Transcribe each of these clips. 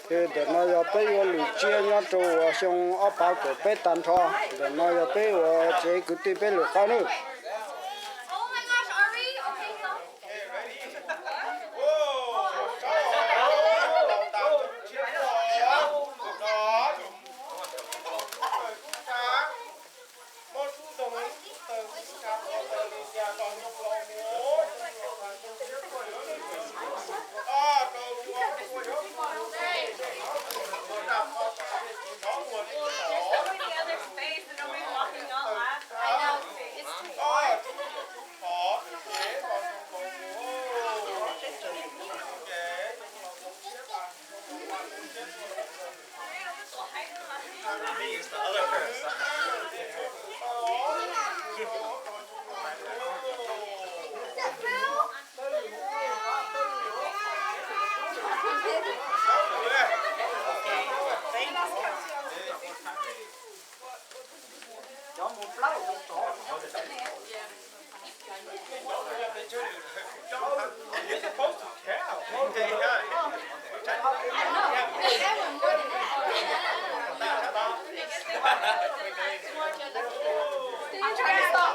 thì để nó giờ bây giờ lũ chia nhau trâu xong áp pháo của bé tan cho để nó giờ bây giờ chế cứ tìm bé lũ con nữa. Oh my gosh, are we? Okay, so.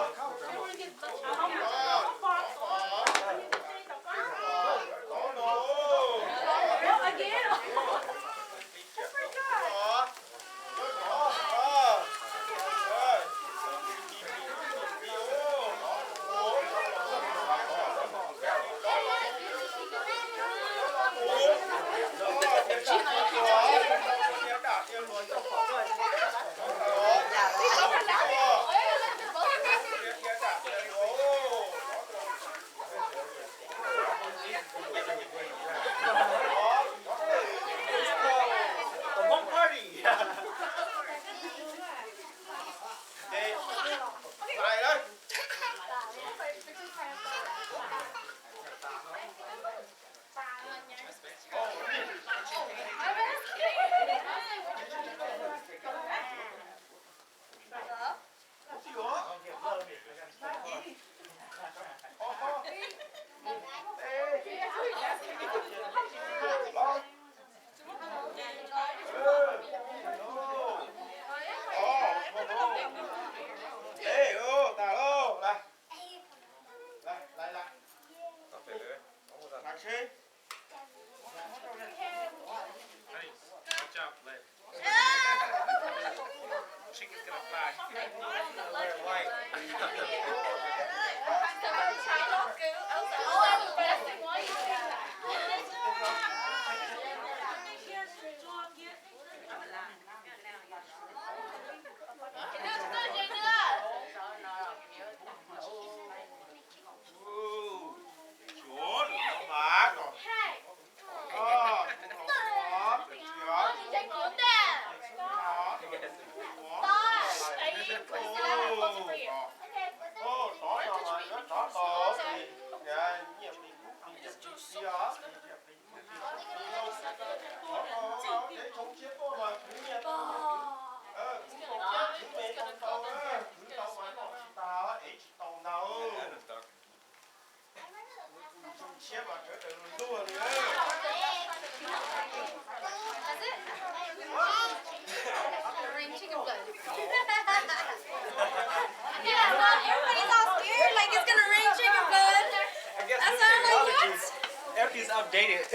Updated.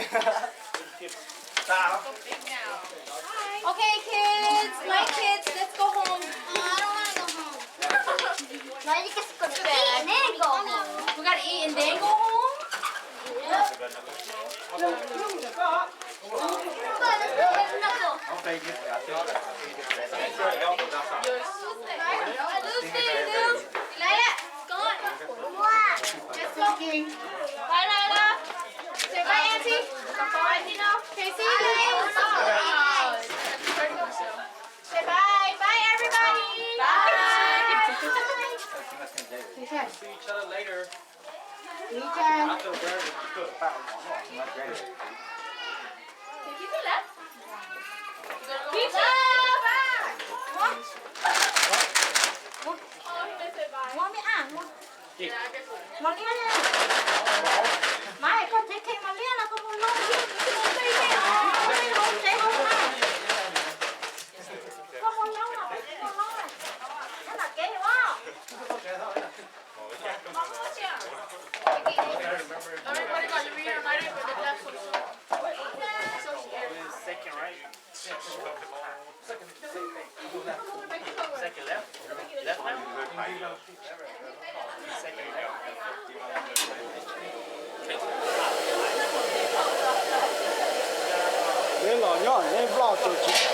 Okay, kids, my kids, let's go home. I don't want to go home. No, you just go to bed and then go home. We gotta eat and then go home? Yep. Let's go. Bye, Lila. Say bye, Auntie. Bye, Tino. Casey. Say bye. Bye, everybody. Bye. See each other later. Weekend. I feel better. Pizza. Ngon mới ăn luôn. Ngon cái này. Mai con thấy thêm mà liên là con muốn ngon chứ. Không thấy không. Không thấy không. Second left. Left left. Second left. Nên là nhá, nên vào từ chỉ